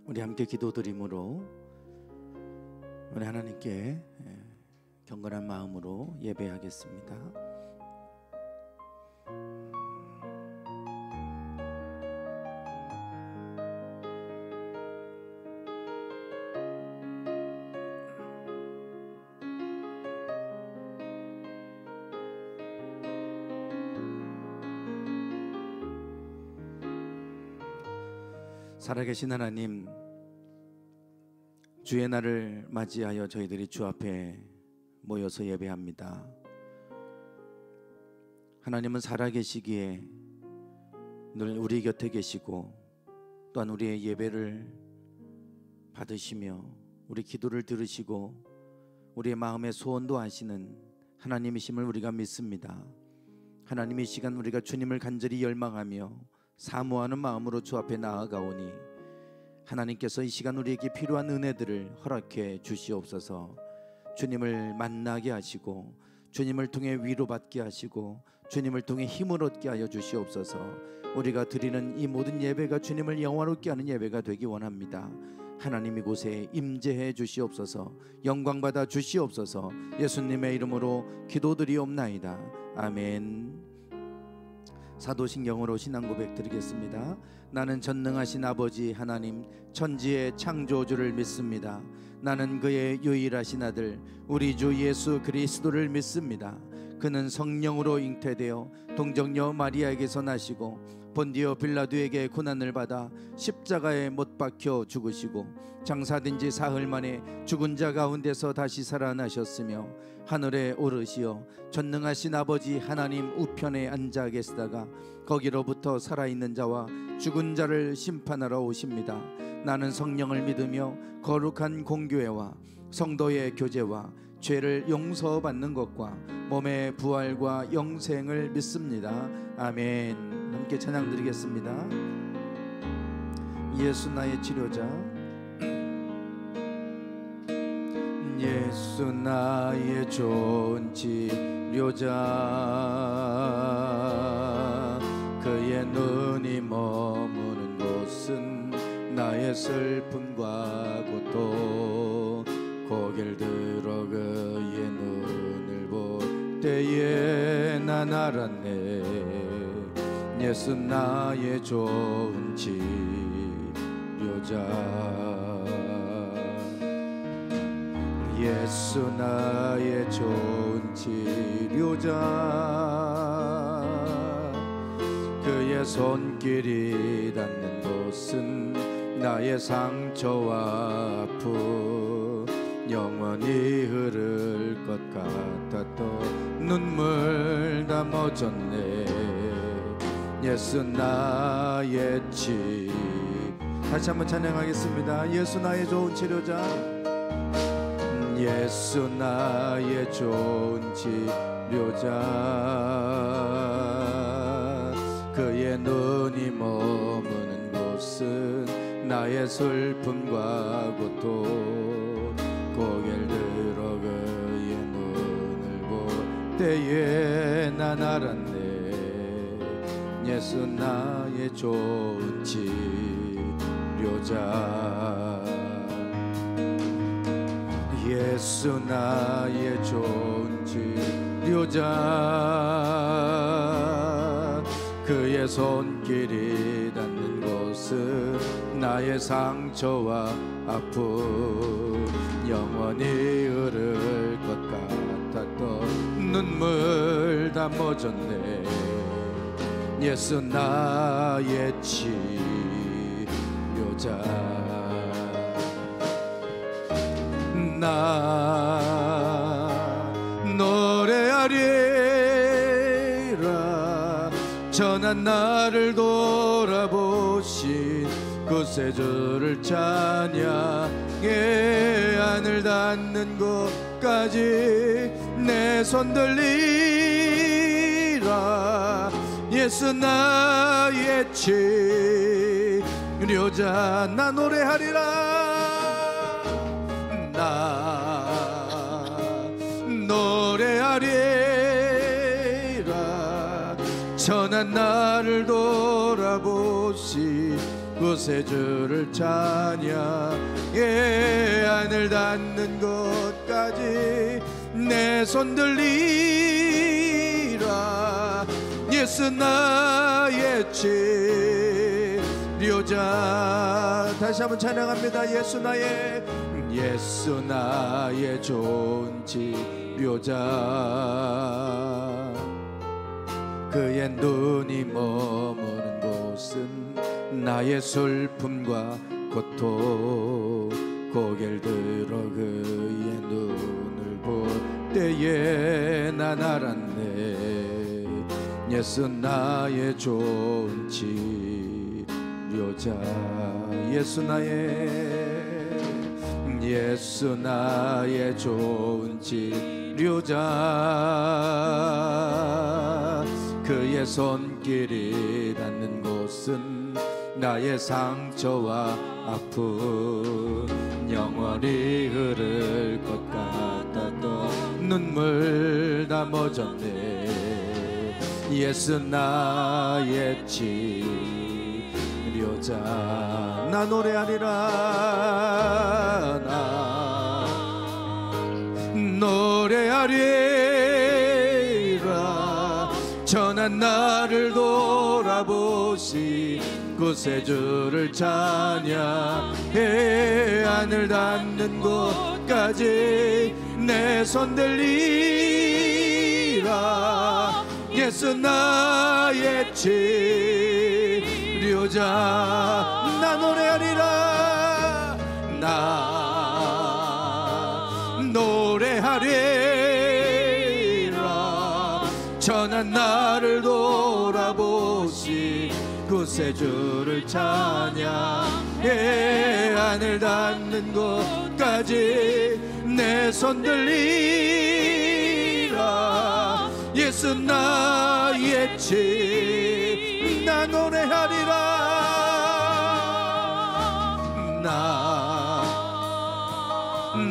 우리 함께 기도드림으로 우리 하나님께 경건한 마음으로 예배하겠습니다. 살아계신 하나님, 주의 날을 맞이하여 저희들이 주 앞에 모여서 예배합니다. 하나님은 살아계시기에 늘 우리 곁에 계시고 또한 우리의 예배를 받으시며 우리 기도를 들으시고 우리의 마음의 소원도 아시는 하나님이심을 우리가 믿습니다. 하나님, 이 시간 우리가 주님을 간절히 열망하며 사모하는 마음으로 주 앞에 나아가오니 하나님께서 이 시간 우리에게 필요한 은혜들을 허락해 주시옵소서. 주님을 만나게 하시고 주님을 통해 위로받게 하시고 주님을 통해 힘을 얻게 하여 주시옵소서. 우리가 드리는 이 모든 예배가 주님을 영화롭게 하는 예배가 되기 원합니다. 하나님, 이곳에 임재해 주시옵소서. 영광받아 주시옵소서. 예수님의 이름으로 기도드리옵나이다. 아멘. 사도신경으로 신앙고백 드리겠습니다. 나는 전능하신 아버지 하나님, 천지의 창조주를 믿습니다. 나는 그의 유일하신 아들 우리 주 예수 그리스도를 믿습니다. 그는 성령으로 잉태되어 동정녀 마리아에게서 나시고 본디오 빌라도에게 고난을 받아 십자가에 못 박혀 죽으시고 장사된 지 사흘 만에 죽은 자 가운데서 다시 살아나셨으며 하늘에 오르시어 전능하신 아버지 하나님 우편에 앉아 계시다가 거기로부터 살아있는 자와 죽은 자를 심판하러 오십니다. 나는 성령을 믿으며 거룩한 공교회와 성도의 교제와 죄를 용서받는 것과 몸의 부활과 영생을 믿습니다. 아멘. 함께 찬양 드리겠습니다. 예수 나의 치료자, 예수 나의 좋은 치료자, 그의 눈이 머무는 곳은 나의 슬픔과 고통, 고개를 들어 그의 눈을 볼 때에 난 알았네. 예수 나의 좋은 치료자, 예수 나의 좋은 치료자, 그의 손길이 닿는 곳은 나의 상처와 아픔, 영원히 흐를 것 같았던 눈물 다 멎었네. 예수 나의 다시 한번 찬양하겠습니다. 예수 나의 좋은 치료자, 예수 나의 좋은 치료자, 그의 눈이 머무는 곳은 나의 슬픔과 고통, 고개를 들어 그의 눈을 볼 때에 난 알았네. 예수 나의 좋은 치료자, 예수 나의 좋은 치료자, 그의 손길이 닿는 곳은 나의 상처와 아픔, 영원히 흐를 것 같았던 눈물 다 멎었네. 예수 나의 치료자, 나 노래하리라. 전한 나를 돌아보신 구세주를 찬양해. 하늘 닿는 곳까지 내 손 들리라. 예수 나의 치료자, 나 노래하리라. 나 노래하리라. 전한 나를 돌아보시 구세주를 찬양해. 하늘 닿는 곳까지 내 손 들리라. 예수 나의 치료자. 다시 한번 찬양합니다. 예수 나의 좋은 치료자. 그의 눈이 머무는 곳은 나의 슬픔과 고통. 고개를 들어 그의 눈을 볼 때에 난 알았네. 예수 나의 좋은 치료자. 예수 나의 좋은 치료자. 그의 손길이 닿는 곳은 나의 상처와 아픔 영원히 흐를 것 같았던 눈물 다 멎었네. 예수 나의 치료자. 나 노래하리라. 나 노래하리라. 전한 나를 돌아보시 구세주를 찬양해. 하늘 닿는 곳까지 내 손 들리라. 예수 나의 치료자. 나 노래하리라. 나 노래하리라. 전한 나를 돌아보시 구세주를 찬양해. 하늘 닿는 곳까지 내 손 들리라. 예수 나의 나 노래하리라. 나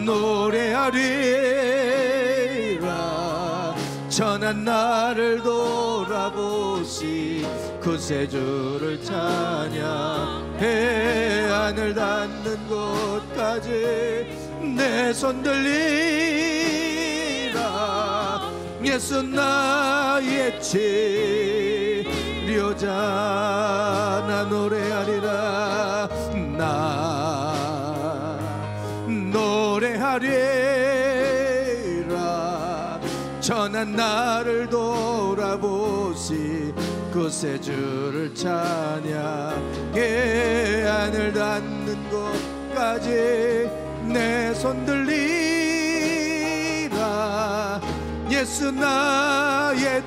노래하리라. 전한 나를 돌아보시 구세주를 찬양해. 하늘 닿는 곳까지 내 손 들리라. 예수 나의 치료자. 나 노래하리라. 나 노래하리라. 전한 나를 돌아보시 구세주를 찬양해. 하늘 닿는 곳까지 내 손 들리라. 예수 나의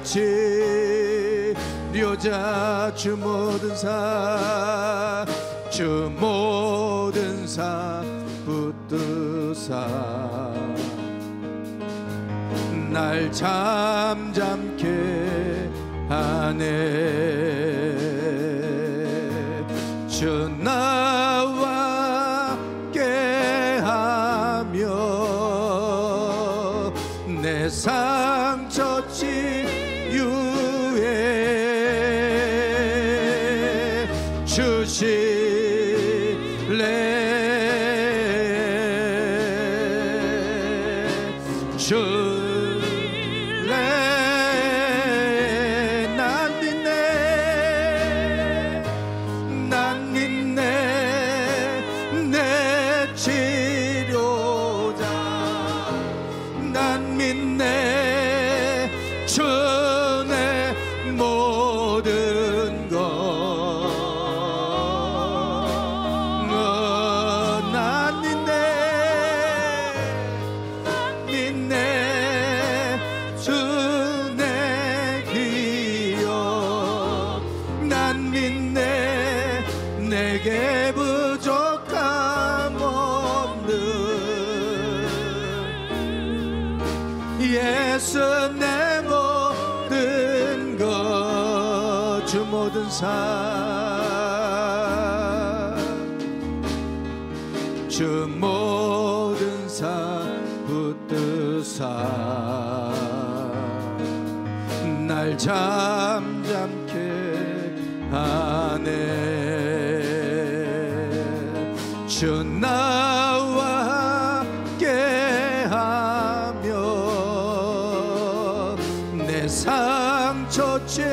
치료자. 주 모든 사 붙드사 날 잠잠케 하네. 주 나와 함께하며 내 상처 치유해 주실래. 내게 부족함 없는 예수 내 모든 것 주 모든 주 모든 붙드사 날 잠잠케 하네. 주 나와 함께하며 내 상처 치유해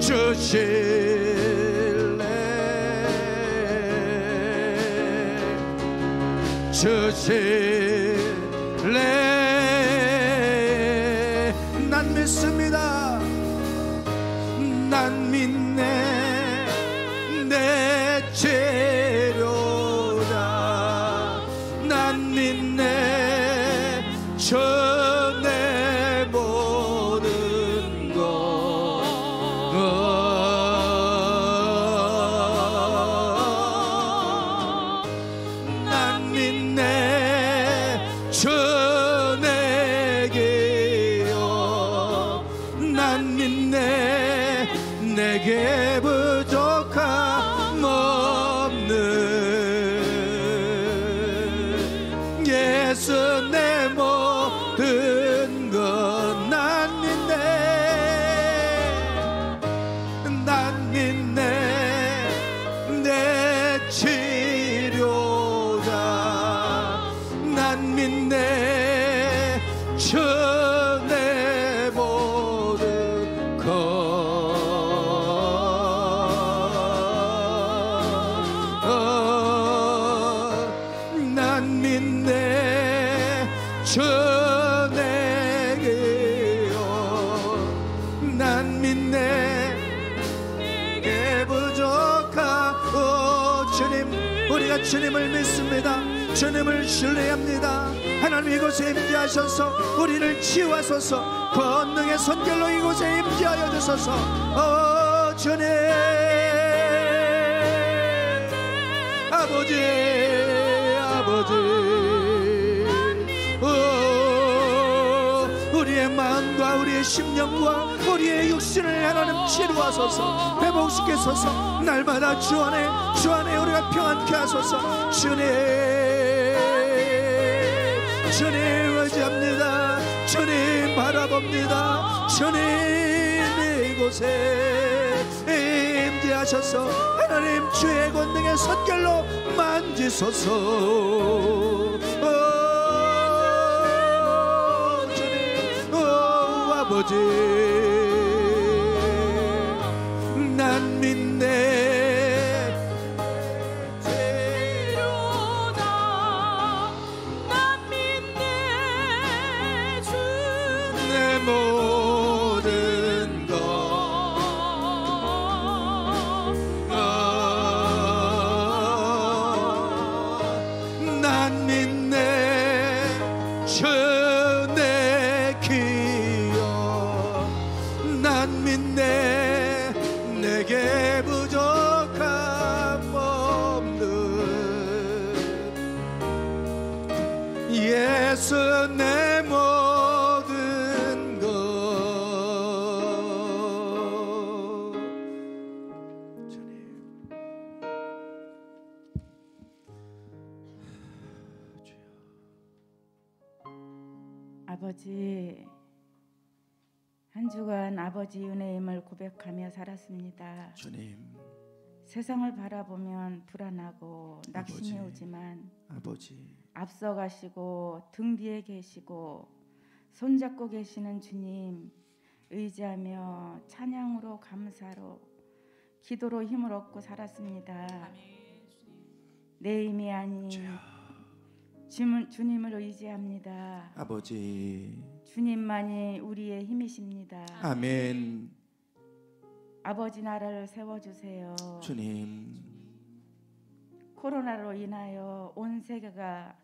주실래 난 믿습니다. 난 믿네 내 재료다. 난 믿네 전에 모든 것 난 믿네 전에게요. 난 믿네 내게 부족함 없는 예수 내 모든 것 난 믿네. 난 믿네 내 치료다. 난 믿네 전에 모든 난 믿네 전에게요. 난 믿네 내게 부족하오. 주님, 우리가 주님을 믿습니다. 주님을 신뢰합니다. 하나님 이곳에 임재하셔서 우리를 치유하소서. 권능의 손길로 이곳에 임재하여 주소서. 주님 아버지 우리의 마음과 우리의 심령과 우리의 육신을 하나님 치료하소서. 회복시키소서. 날마다 주 안에 우리가 평안케 하소서. 주님 의지합니다. 주님 바라봅니다. 주님 이곳에 임재하셔서 하나님 주의 권능의 손길로 만지소서. 주님 아버지 난 믿네 재료다. 난 믿네 주 내 모든 것 난 믿네 전에 기여. 난 믿네 내게 부족함 없는 예수 내 모든 것. 아버지, 한 주간 아버지 은혜임을 고백하며 살았습니다. 주님 세상을 바라보면 불안하고 낙심이 오지만 아버지 앞서가시고 등 뒤에 계시고 손잡고 계시는 주님 의지하며 찬양으로 감사로 기도로 힘을 얻고 살았습니다. 내 힘이 아닌 주님을 의지합니다. 아버지 주님만이 우리의 힘이십니다. 아멘. 아버지 나라를 세워주세요. 주님 코로나로 인하여 온 세계가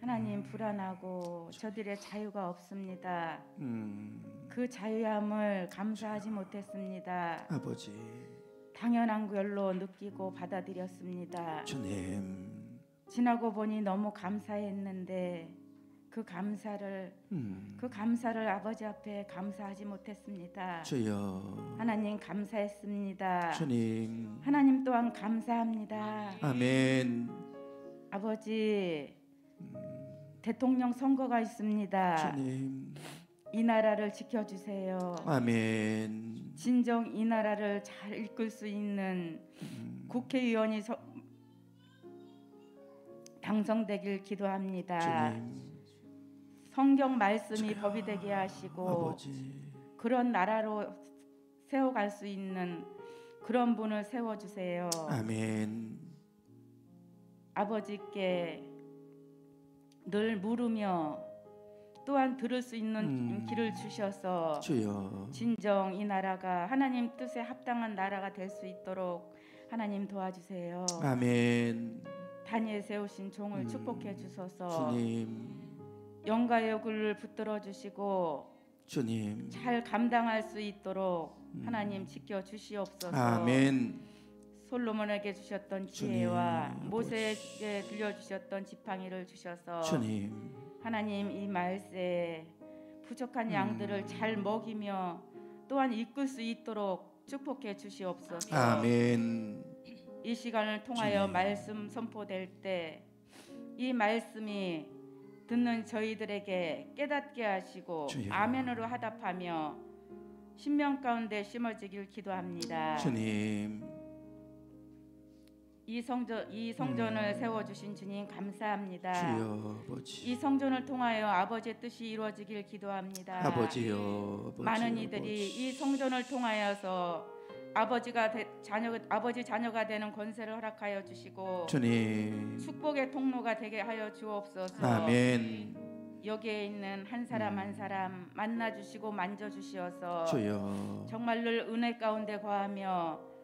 하나님 불안하고 저들의 자유가 없습니다. 그 자유함을 감사하지 못했습니다. 아버지 당연한 걸로 느끼고 받아들였습니다. 주님 지나고 보니 너무 감사했는데 그 감사를 아버지 앞에 감사하지 못했습니다. 주여 하나님 감사했습니다. 주님 하나님 또한 감사합니다. 아멘. 아버지 대통령 선거가 있습니다. 주님 이 나라를 지켜주세요. 아멘. 진정 이 나라를 잘 이끌 수 있는 국회의원이 당선되길 기도합니다. 주님, 성경 말씀이 주여, 법이 되게 하시고 아버지, 그런 나라로 세워갈 수 있는 그런 분을 세워주세요. 아멘. 아버지께 늘 물으며 또한 들을 수 있는 길을 주셔서 주여, 진정 이 나라가 하나님 뜻에 합당한 나라가 될 수 있도록 하나님 도와주세요. 아멘. 단위에 세우신 종을 축복해 주소서. 주님, 영과 역을 붙들어 주시고 주님, 잘 감당할 수 있도록 하나님 지켜 주시옵소서. 아멘. 솔로몬에게 주셨던 주님, 지혜와 아버지. 모세에게 들려주셨던 지팡이를 주셔서 주님, 하나님 이 말세에 부족한 양들을 잘 먹이며 또한 이끌 수 있도록 축복해 주시옵소서. 아멘. 이 시간을 통하여 주님. 말씀 선포될 때 이 말씀이 듣는 저희들에게 깨닫게 하시고 주여. 아멘으로 하답하며 신명 가운데 심어지길 기도합니다. 주님, 이 성전을 세워주신 주님 감사합니다. 주여, 아버지, 이 성전을 통하여 아버지의 뜻이 이루어지길 기도합니다. 아버지여, 아버지, 많은 이들이 이 성전을 통하여서 아버지 자녀가 되는 권세를 허락하여 주시고 주님, 축복의 통로가 되게 하여 주옵소서. 아멘. 여기에 있는 한 사람 한 사람 만나 주시고 만져 주시어서 주여, 정말 늘 은혜 가운데 거하며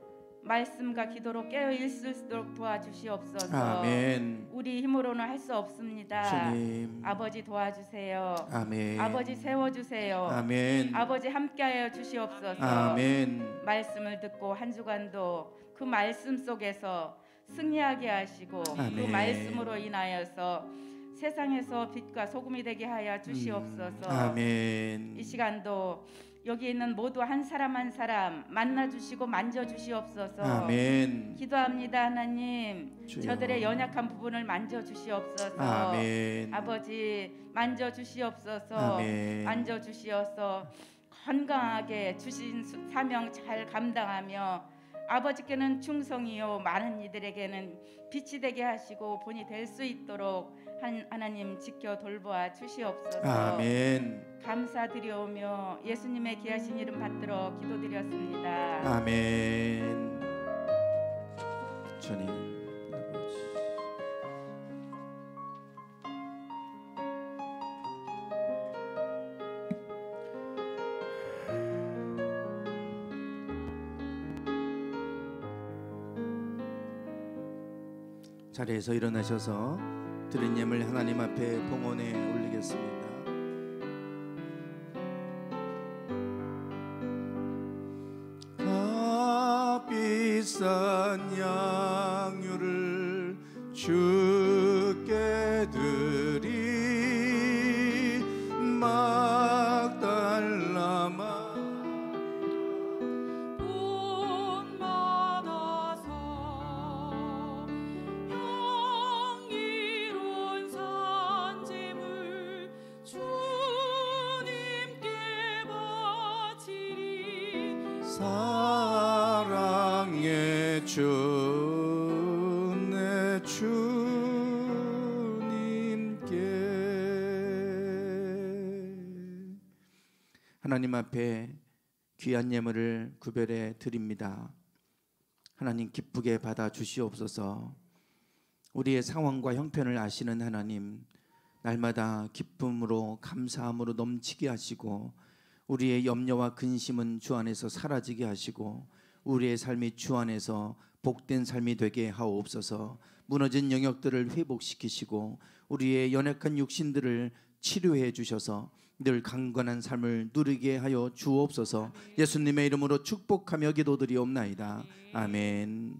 말씀과 기도로 깨어 있을수록 도와주시옵소서. 아멘. 우리 힘으로는 할 수 없습니다. 주님, 아버지 도와주세요. 아멘. 아버지 세워주세요. 아멘. 아버지 함께하여 주시옵소서. 아멘. 말씀을 듣고 한 주간도 그 말씀 속에서 승리하게 하시고 그 아멘. 말씀으로 인하여서 세상에서 빛과 소금이 되게 하여 주시옵소서. 아멘. 이 시간도 여기 있는 모두 한 사람 한 사람 만나 주시고 만져 주시옵소서. 아멘. 기도합니다. 하나님, 주여. 저들의 연약한 부분을 만져 주시옵소서. 아멘. 아버지 만져 주시옵소서. 아멘. 만져 주시어서 건강하게 주신 사명 잘 감당하며 아버지께는 충성이요 많은 이들에게는 빛이 되게 하시고 본이 될 수 있도록 하나님 지켜 돌보아 주시옵소서. 아멘. 감사드리오며 예수님의 귀하신 이름 받들어 기도드렸습니다. 아멘. 주님, 아버지. 자리에서 일어나셔서 드린 예물 하나님 앞에 봉헌에 올리겠습니다. 값비싼 양유를 주께 드리 막달라마 돈 받아서 향기로운 산짐을 주님께 바치리. 사랑의 주 내 주님께 하나님 앞에 귀한 예물을 구별해 드립니다. 하나님 기쁘게 받아 주시옵소서. 우리의 상황과 형편을 아시는 하나님, 날마다 기쁨으로 감사함으로 넘치게 하시고 우리의 염려와 근심은 주 안에서 사라지게 하시고 우리의 삶이 주 안에서 복된 삶이 되게 하옵소서. 무너진 영역들을 회복시키시고 우리의 연약한 육신들을 치료해 주셔서 늘 강건한 삶을 누리게 하여 주옵소서. 예수님의 이름으로 축복하며 기도드리옵나이다. 아멘.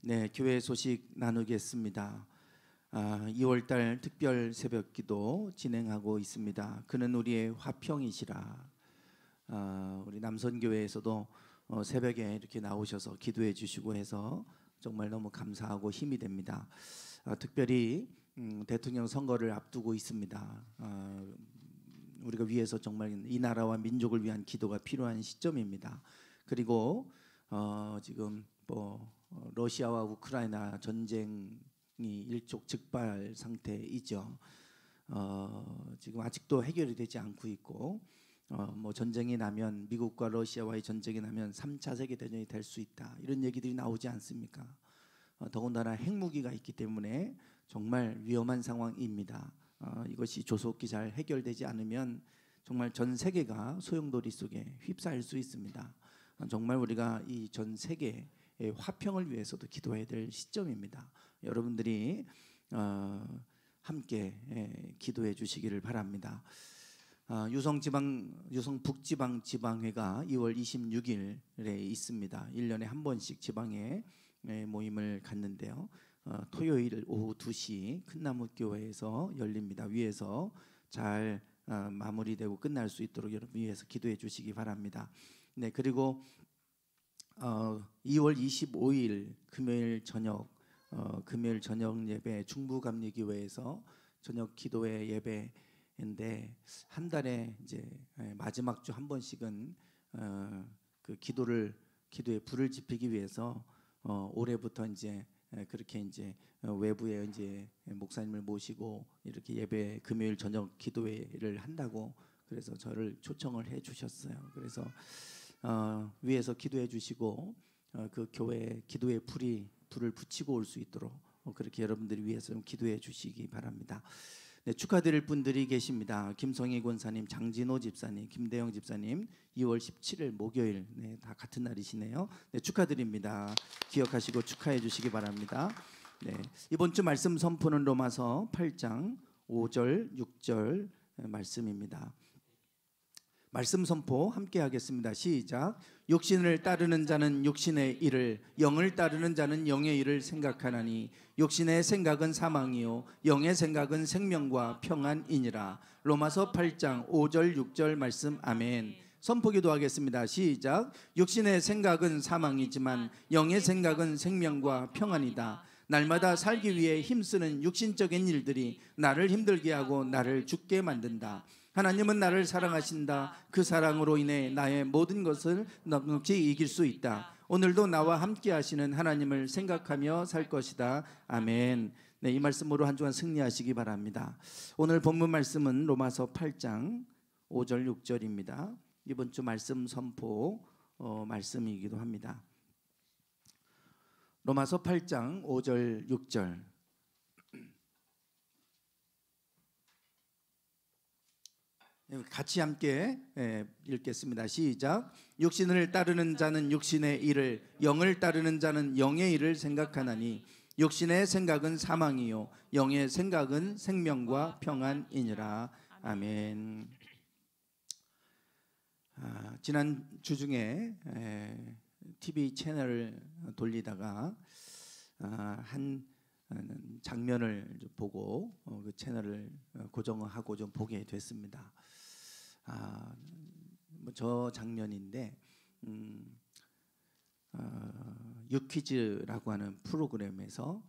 네, 교회 소식 나누겠습니다. 2월달 특별 새벽기도 진행하고 있습니다. 그는 우리의 화평이시라. 우리 남선교회에서도 새벽에 이렇게 나오셔서 기도해 주시고 해서 정말 너무 감사하고 힘이 됩니다. 특별히 대통령 선거를 앞두고 있습니다. 우리가 위해서 정말 이 나라와 민족을 위한 기도가 필요한 시점입니다. 그리고 지금 러시아와 우크라이나 전쟁이 일촉즉발 상태이죠. 지금 아직도 해결이 되지 않고 있고 전쟁이 나면 미국과 러시아와의 전쟁이 나면 3차 세계대전이 될 수 있다 이런 얘기들이 나오지 않습니까? 더군다나 핵무기가 있기 때문에 정말 위험한 상황입니다. 이것이 조속히 잘 해결되지 않으면 정말 전 세계가 소용돌이 속에 휩싸일 수 있습니다. 정말 우리가 이 전 세계의 화평을 위해서도 기도해야 될 시점입니다. 여러분들이 함께 기도해 주시기를 바랍니다. 유성 북지방 지방회가 2월 26일에 있습니다. 1년에 한 번씩 지방에 모임을 갖는데요. 토요일 오후 2시 큰나무교회에서 열립니다. 위에서 잘 마무리되고 끝날 수 있도록 여러분 위해서 기도해 주시기 바랍니다. 네, 그리고 2월 25일 금요일 저녁 예배 중부감리교회에서 저녁 기도회 예배인데 한 달에 이제 마지막 주 한 번씩은 그 기도의 불을 지피기 위해서 올해부터 이제 그렇게 이제 외부에 이제 목사님을 모시고 이렇게 예배 금요일 저녁 기도회를 한다고 그래서 저를 초청을 해 주셨어요. 그래서 위에서 기도해 주시고 그 교회 기도의 불을 붙이고 올 수 있도록 그렇게 여러분들이 위해서 좀 기도해 주시기 바랍니다. 네, 축하드릴 분들이 계십니다. 김성희 권사님, 장진호 집사님, 김대영 집사님 2월 17일 목요일 다 같은 날이시네요. 네, 축하드립니다. 기억하시고 축하해 주시기 바랍니다. 네, 이번 주 말씀 선포는 로마서 8장 5절 6절 말씀입니다. 말씀 선포 함께 하겠습니다. 시작. 육신을 따르는 자는 육신의 일을, 영을 따르는 자는 영의 일을 생각하나니 육신의 생각은 사망이요 영의 생각은 생명과 평안이니라. 로마서 8장 5절 6절 말씀. 아멘. 선포기도 하겠습니다. 시작. 육신의 생각은 사망이지만 영의 생각은 생명과 평안이다. 날마다 살기 위해 힘쓰는 육신적인 일들이 나를 힘들게 하고 나를 죽게 만든다. 하나님은 나를 사랑하신다. 그 사랑으로 인해 나의 모든 것을 넉넉히 이길 수 있다. 오늘도 나와 함께 하시는 하나님을 생각하며 살 것이다. 아멘. 네, 이 말씀으로 한 주간 승리하시기 바랍니다. 오늘 본문 말씀은 로마서 8장 5절 6절입니다. 이번 주 말씀 선포 말씀이기도 합니다. 로마서 8장 5절 6절 같이 함께 읽겠습니다. 시작. 육신을 따르는 자는 육신의 일을, 영을 따르는 자는 영의 일을 생각하나니 육신의 생각은 사망이요 영의 생각은 생명과 평안이니라. 아멘. 지난 주 중에 TV 채널을 돌리다가 한 장면을 보고 그 채널을 고정하고 좀 보게 됐습니다. 저 장면인데 유퀴즈라고 하는 프로그램에서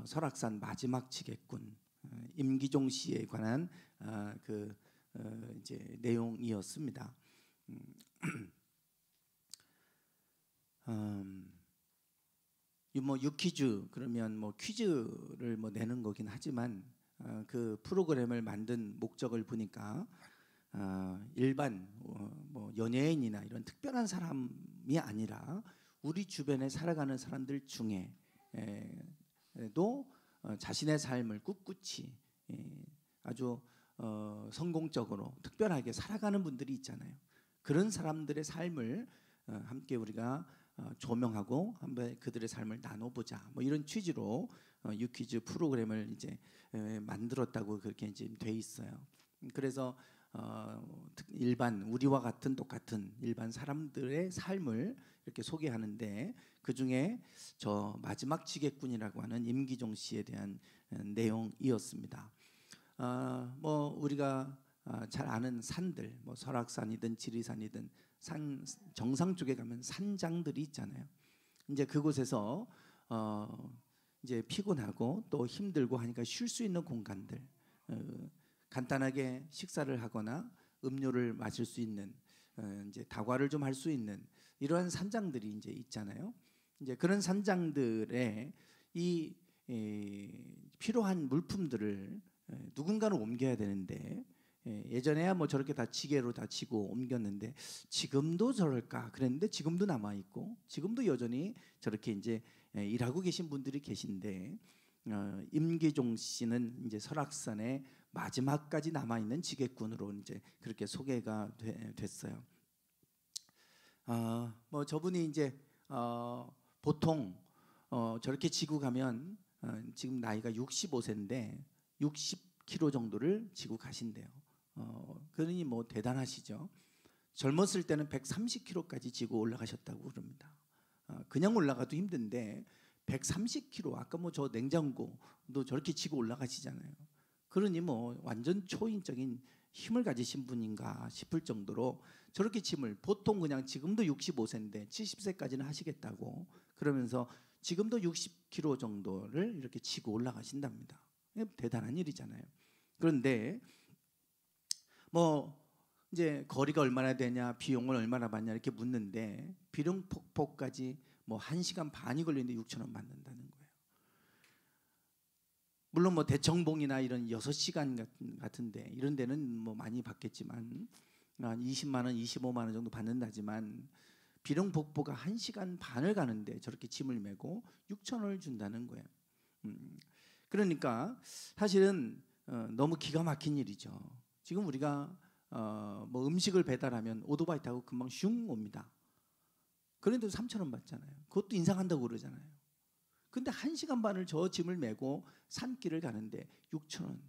설악산 마지막 지게꾼 임기종 씨에 관한 이제 내용이었습니다. 유퀴즈 그러면 퀴즈를 내는 거긴 하지만 그 프로그램을 만든 목적을 보니까 일반 연예인이나 이런 특별한 사람이 아니라 우리 주변에 살아가는 사람들 중에 도 자신의 삶을 꿋꿋이 아주 성공적으로 특별하게 살아가는 분들이 있잖아요. 그런 사람들의 삶을 함께 우리가 조명하고 한번 그들의 삶을 나눠보자. 이런 취지로 유퀴즈 프로그램을 이제 만들었다고 그렇게 이제 돼 있어요. 그래서 일반 우리와 같은 똑같은 일반 사람들의 삶을 이렇게 소개하는데 그 중에 저 마지막 지게꾼이라고 하는 임기종 씨에 대한 내용이었습니다. 우리가 잘 아는 산들, 설악산이든 지리산이든 산 정상 쪽에 가면 산장들이 있잖아요. 이제 그곳에서 이제 피곤하고 또 힘들고 하니까 쉴 수 있는 공간들, 간단하게 식사를 하거나 음료를 마실 수 있는 이제 다과를 좀 할 수 있는 이러한 산장들이 이제 있잖아요. 이제 그런 산장들에 이 필요한 물품들을 누군가는 옮겨야 되는데 예전에야 뭐 저렇게 다 지게로 다 치고 옮겼는데 지금도 저럴까 그랬는데 지금도 남아 있고 지금도 여전히 저렇게 이제 일하고 계신 분들이 계신데 임기종 씨는 이제 설악산에 마지막까지 남아 있는 지게꾼으로 이제 그렇게 소개가 됐어요. 뭐 저분이 이제 보통 저렇게 지고 가면 지금 나이가 65세인데 60km 정도를 지고 가신대요. 그러니 뭐 대단하시죠. 젊었을 때는 130km까지 지고 올라가셨다고 그럽니다. 그냥 올라가도 힘든데 130km 아까 뭐 저 냉장고도 저렇게 지고 올라가시잖아요. 그러니 뭐 완전 초인적인 힘을 가지신 분인가 싶을 정도로 저렇게 짐을 보통 그냥 지금도 65세인데 70세까지는 하시겠다고 그러면서 지금도 60km 정도를 이렇게 지고 올라가신답니다. 대단한 일이잖아요. 그런데 뭐 이제 거리가 얼마나 되냐, 비용을 얼마나 받냐 이렇게 묻는데 비룡폭포까지 뭐 1시간 반이 걸리는데 6,000원 받는다는 거예요. 물론 뭐 대청봉이나 이런 6시간 같은데 이런 데는 뭐 많이 받겠지만 한 20만 원, 25만 원 정도 받는다지만 비룡폭포가 1시간 반을 가는데 저렇게 짐을 메고 6,000원을 준다는 거예요. 그러니까 사실은 너무 기가 막힌 일이죠. 지금 우리가 뭐 음식을 배달하면 오토바이 타고 금방 슝 옵니다. 그런데도 3,000원 받잖아요. 그것도 인상한다고 그러잖아요. 근데 1시간 반을 저 짐을 메고 산길을 가는데 6,000원.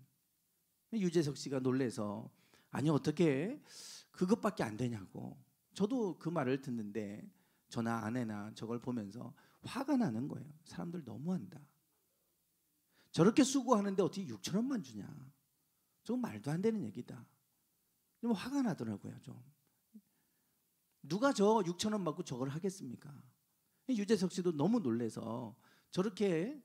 유재석 씨가 놀래서 아니 어떻게 그것밖에 안 되냐고. 저도 그 말을 듣는데 저나 아내나 저걸 보면서 화가 나는 거예요. 사람들 너무한다. 저렇게 수고하는데 어떻게 6,000원만 주냐. 저건 말도 안 되는 얘기다. 좀 화가 나더라고요. 좀. 누가 저 6,000원 받고 저걸 하겠습니까? 유재석 씨도 너무 놀래서 저렇게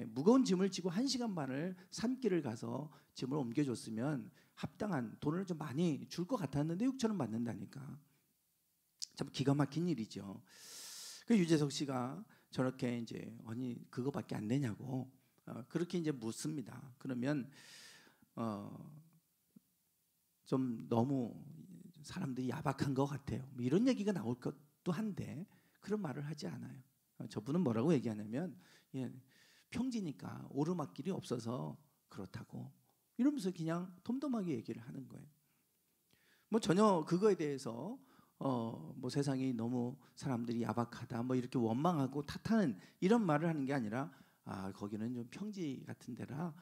무거운 짐을 지고 1시간 반을 산길을 가서 짐을 옮겨줬으면 합당한 돈을 좀 많이 줄 것 같았는데 6,000원 받는다니까. 참 기가 막힌 일이죠. 그 유재석 씨가 저렇게 이제 아니 그거밖에 안 되냐고 그렇게 이제 묻습니다. 그러면 좀 너무 사람들이 야박한 것 같아요. 뭐 이런 얘기가 나올 것도 한데 그런 말을 하지 않아요. 저분은 뭐라고 얘기하냐면 평지니까 오르막길이 없어서 그렇다고 이러면서 그냥 덤덤하게 얘기를 하는 거예요. 뭐 전혀 그거에 대해서 뭐 세상이 너무 사람들이 야박하다 뭐 이렇게 원망하고 탓하는 이런 말을 하는 게 아니라 거기는 좀 평지 같은 데라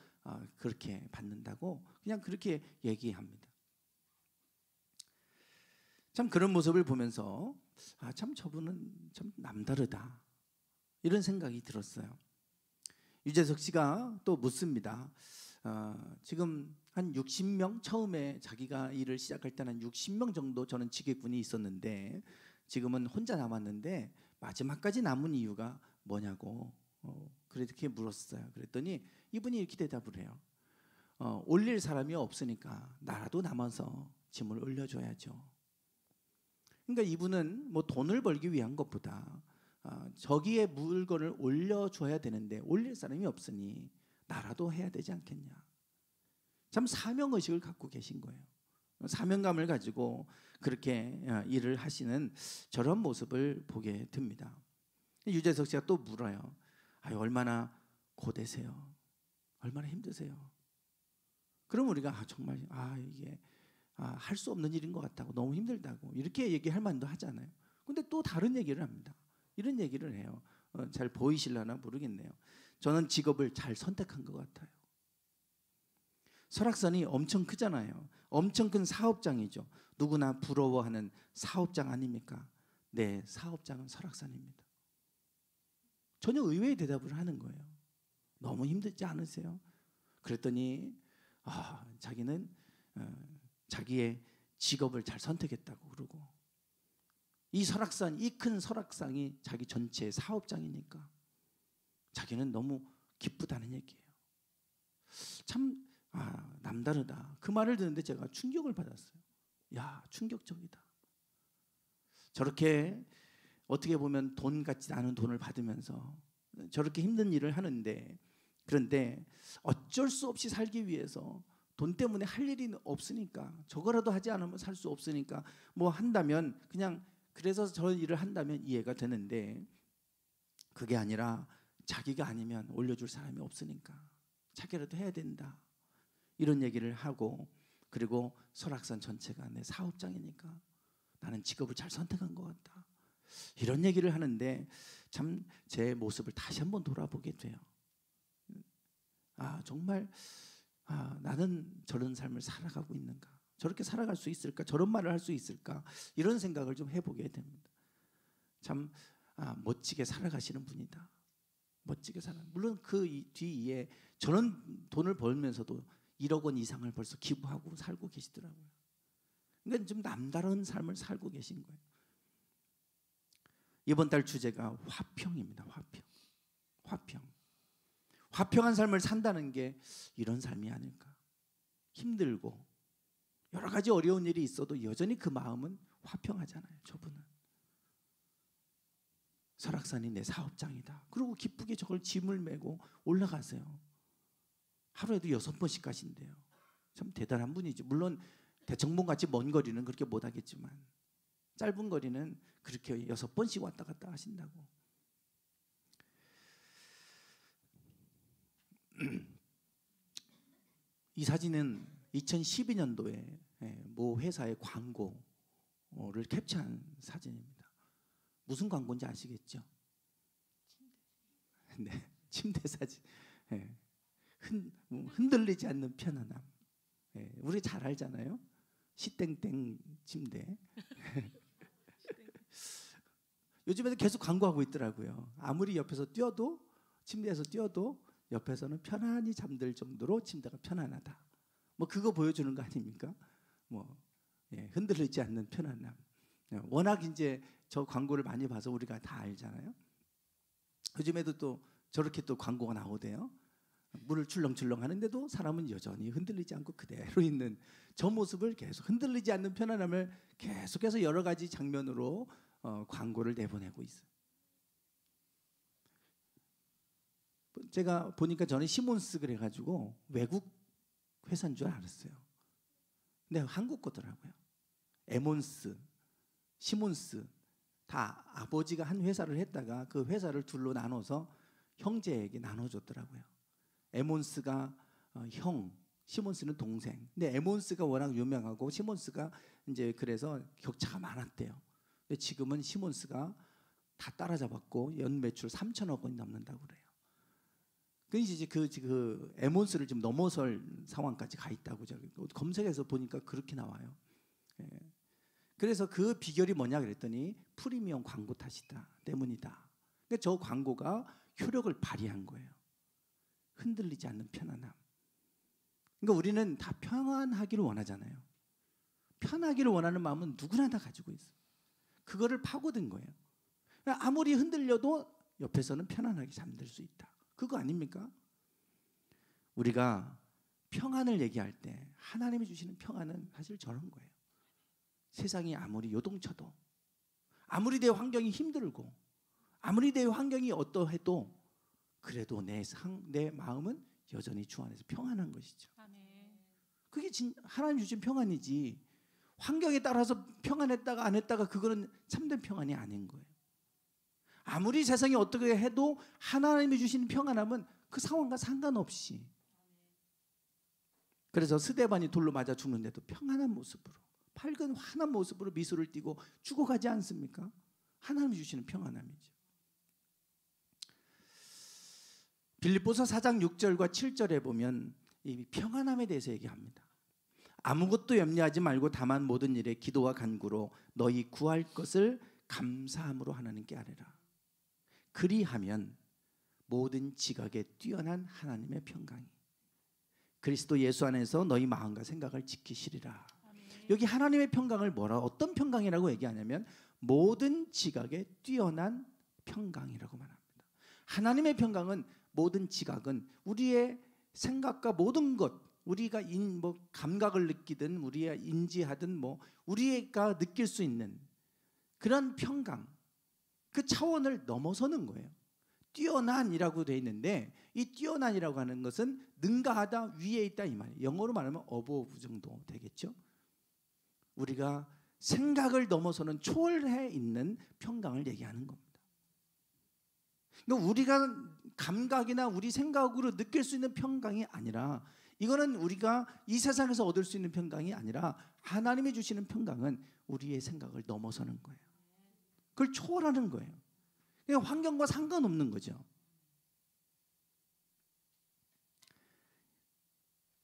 그렇게 받는다고 그냥 그렇게 얘기합니다. 참 그런 모습을 보면서 참 저분은 참 남다르다 이런 생각이 들었어요. 유재석 씨가 또 묻습니다. 지금 한 60명 처음에 자기가 일을 시작할 때는 한 60명 정도 저는 지게꾼이 있었는데 지금은 혼자 남았는데 마지막까지 남은 이유가 뭐냐고 그렇게 물었어요. 그랬더니 이분이 이렇게 대답을 해요. 올릴 사람이 없으니까 나라도 남아서 짐을 올려줘야죠. 그러니까 이분은 뭐 돈을 벌기 위한 것보다 저기에 물건을 올려줘야 되는데 올릴 사람이 없으니 나라도 해야 되지 않겠냐. 참 사명의식을 갖고 계신 거예요. 사명감을 가지고 그렇게 일을 하시는 저런 모습을 보게 됩니다. 유재석 씨가 또 물어요. 얼마나 고되세요? 얼마나 힘드세요? 그럼 우리가 정말 이게 할 수 없는 일인 것 같다고 너무 힘들다고 이렇게 얘기할 만도 하잖아요. 근데 또 다른 얘기를 합니다. 이런 얘기를 해요. 잘 보이실려나 모르겠네요. 저는 직업을 잘 선택한 것 같아요. 설악산이 엄청 크잖아요. 엄청 큰 사업장이죠. 누구나 부러워하는 사업장 아닙니까? 네, 사업장은 설악산입니다. 전혀 의외의 대답을 하는 거예요. 너무 힘들지 않으세요? 그랬더니 자기는 자기의 직업을 잘 선택했다고 그러고 이 설악산, 이 큰 설악산이 자기 전체의 사업장이니까 자기는 너무 기쁘다는 얘기예요. 참 남다르다. 그 말을 듣는데 제가 충격을 받았어요. 야, 충격적이다. 저렇게 어떻게 보면 돈 같지 않은 돈을 받으면서 저렇게 힘든 일을 하는데, 그런데 어쩔 수 없이 살기 위해서 돈 때문에 할 일이 없으니까, 저거라도 하지 않으면 살 수 없으니까 뭐 한다면 그냥, 그래서 저런 일을 한다면 이해가 되는데, 그게 아니라 자기가 아니면 올려줄 사람이 없으니까 자기라도 해야 된다, 이런 얘기를 하고, 그리고 설악산 전체가 내 사업장이니까 나는 직업을 잘 선택한 것 같다, 이런 얘기를 하는데 참 제 모습을 다시 한번 돌아보게 돼요. 정말 나는 저런 삶을 살아가고 있는가, 저렇게 살아갈 수 있을까, 저런 말을 할 수 있을까, 이런 생각을 좀 해보게 됩니다. 참 멋지게 살아가시는 분이다. 멋지게 물론 그 뒤에 저런 돈을 벌면서도 1억 원 이상을 벌써 기부하고 살고 계시더라고요. 그러니까 좀 남다른 삶을 살고 계신 거예요. 이번 달 주제가 화평입니다. 화평한 삶을 산다는 게 이런 삶이 아닐까. 힘들고 여러 가지 어려운 일이 있어도 여전히 그 마음은 화평하잖아요. 저분은 설악산이 내 사업장이다, 그리고 기쁘게 저걸 짐을 메고 올라가세요. 하루에도 6번씩 가신대요. 참 대단한 분이죠. 물론 대청봉같이 먼 거리는 그렇게 못하겠지만 짧은 거리는 그렇게 6번씩 왔다 갔다 하신다고. 이 사진은 2012년도에 모 회사의 광고를 캡처한 사진입니다. 무슨 광고인지 아시겠죠? 네, 침대 사진. 흔들리지 않는 편안함. 우리 잘 알잖아요. 시땡땡 침대. 요즘에도 계속 광고하고 있더라고요. 아무리 옆에서 뛰어도, 침대에서 뛰어도 옆에서는 편안히 잠들 정도로 침대가 편안하다. 뭐 그거 보여주는 거 아닙니까? 흔들리지 않는 편안함. 워낙 이제 저 광고를 많이 봐서 우리가 다 알잖아요. 요즘에도 또 저렇게 또 광고가 나오대요. 물을 출렁출렁 하는데도 사람은 여전히 흔들리지 않고 그대로 있는 저 모습을, 계속 흔들리지 않는 편안함을 계속해서 여러 가지 장면으로 광고를 내보내고 있어요. 제가 보니까 저는 시몬스 그래가지고 외국 회사인 줄 알았어요. 근데 한국 거더라고요. 에몬스, 시몬스 다 아버지가 한 회사를 했다가 그 회사를 둘로 나눠서 형제에게 나눠줬더라고요. 에몬스가 형, 시몬스는 동생. 근데 에몬스가 워낙 유명하고 시몬스가 이제 그래서 격차가 많았대요. 근데 지금은 시몬스가 다 따라잡았고 연 매출 3천억 원이 넘는다고 그래요. 이제 그 에몬스를 좀 넘어설 상황까지 가 있다고 저기 검색해서 보니까 그렇게 나와요. 그래서 그 비결이 뭐냐 그랬더니 프리미엄 광고 탓이다 때문이다. 그러니까 저 광고가 효력을 발휘한 거예요. 흔들리지 않는 편안함. 그러니까 우리는 다 평안하기를 원하잖아요. 편하기를 원하는 마음은 누구나 다 가지고 있어요. 그거를 파고든 거예요. 그러니까 아무리 흔들려도 옆에서는 편안하게 잠들 수 있다. 그거 아닙니까? 우리가 평안을 얘기할 때 하나님이 주시는 평안은 사실 저런 거예요. 세상이 아무리 요동쳐도, 아무리 내 환경이 힘들고, 아무리 내 환경이 어떠해도 그래도 내 마음은 여전히 주 안에서 평안한 것이죠. 그게 하나님 주신 평안이지, 환경에 따라서 평안했다가 안 했다가 그거는 참된 평안이 아닌 거예요. 아무리 세상이 어떻게 해도 하나님이 주신 평안함은 그 상황과 상관없이. 그래서 스데반이 돌로 맞아 죽는데도 평안한 모습으로, 밝은 환한 모습으로 미소를 띠고 죽어가지 않습니까? 하나님이 주시는 평안함이죠. 빌립보서 4장 6절과 7절에 보면 이 평안함에 대해서 얘기합니다. 아무것도 염려하지 말고 다만 모든 일에 기도와 간구로 너희 구할 것을 감사함으로 하나님께 아뢰라. 그리하면 모든 지각에 뛰어난 하나님의 평강이 그리스도 예수 안에서 너희 마음과 생각을 지키시리라. 여기 하나님의 평강을 어떤 평강이라고 얘기하냐면 모든 지각에 뛰어난 평강이라고 말합니다. 하나님의 평강은, 모든 지각은 우리의 생각과 모든 것, 우리가 감각을 느끼든 우리가 인지하든 우리가 느낄 수 있는 그런 평강, 그 차원을 넘어서는 거예요. 뛰어난이라고 되어 있는데 이 뛰어난이라고 하는 것은 능가하다, 위에 있다 이 말이에요. 영어로 말하면 above 정도 되겠죠. 우리가 생각을 넘어서는 초월해 있는 평강을 얘기하는 겁니다. 그러니까 우리가 감각이나 우리 생각으로 느낄 수 있는 평강이 아니라, 이거는 우리가 이 세상에서 얻을 수 있는 평강이 아니라 하나님이 주시는 평강은 우리의 생각을 넘어서는 거예요. 그걸 초월하는 거예요. 그러니까 환경과 상관없는 거죠.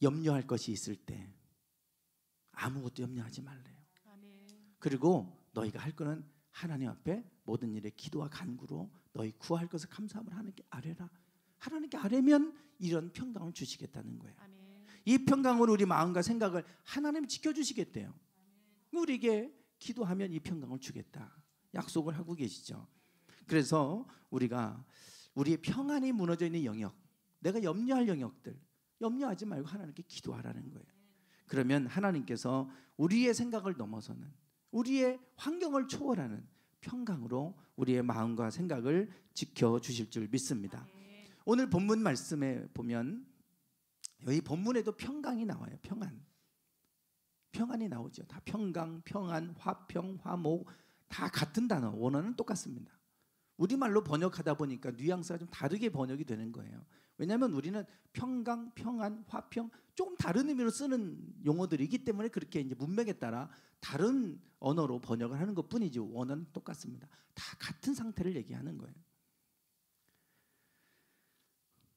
염려할 것이 있을 때 아무것도 염려하지 말래요. 그리고 너희가 할 거는 하나님 앞에 모든 일에 기도와 간구로 너희 구할 것을 감사함을 하나님께 아뢰라. 하나님께 아뢰면 이런 평강을 주시겠다는 거예요. 이 평강으로 우리 마음과 생각을 하나님이 지켜주시겠대요. 우리에게 기도하면 이 평강을 주겠다 약속을 하고 계시죠. 그래서 우리가 우리의 평안이 무너져 있는 영역, 내가 염려할 영역들 염려하지 말고 하나님께 기도하라는 거예요. 그러면 하나님께서 우리의 생각을 넘어서는, 우리의 환경을 초월하는 평강으로 우리의 마음과 생각을 지켜주실 줄 믿습니다. 오늘 본문 말씀에 보면 여기 본문에도 평강이 나와요. 평안이 나오죠. 다 평강, 평안, 화평, 화목 다 같은 단어, 원어는 똑같습니다. 우리말로 번역하다 보니까 뉘앙스가 좀 다르게 번역이 되는 거예요. 왜냐하면 우리는 평강, 평안, 화평 조금 다른 의미로 쓰는 용어들이기 때문에 그렇게 이제 문맥에 따라 다른 언어로 번역을 하는 것뿐이지 원어는 똑같습니다. 다 같은 상태를 얘기하는 거예요.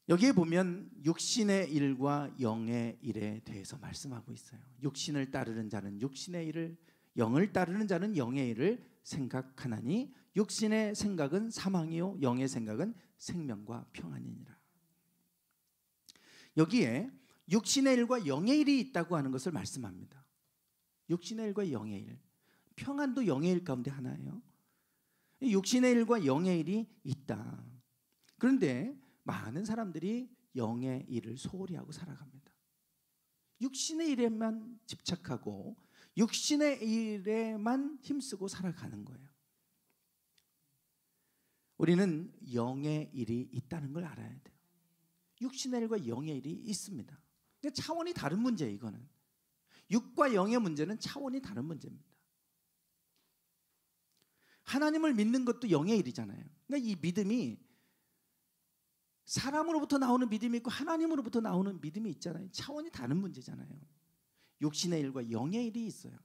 여기에 보면 육신의 일과 영의 일에 대해서 말씀하고 있어요. 육신을 따르는 자는 육신의 일을, 영을 따르는 자는 영의 일을 생각하나니 육신의 생각은 사망이요 영의 생각은 생명과 평안이니라. 여기에 육신의 일과 영의 일이 있다고 하는 것을 말씀합니다. 육신의 일과 영의 일, 평안도 영의 일 가운데 하나예요. 육신의 일과 영의 일이 있다. 그런데 많은 사람들이 영의 일을 소홀히 하고 살아갑니다. 육신의 일에만 집착하고 육신의 일에만 힘쓰고 살아가는 거예요. 우리는 영의 일이 있다는 걸 알아야 돼요. 육신의 일과 영의 일이 있습니다. 근데 차원이 다른 문제예요. 이거는 육과 영의 문제는 차원이 다른 문제입니다. 하나님을 믿는 것도 영의 일이잖아요. 그러니까 이 믿음이 사람으로부터 나오는 믿음이 있고 하나님으로부터 나오는 믿음이 있잖아요. 차원이 다른 문제잖아요. 육신의 일과 영의 일이 있어요.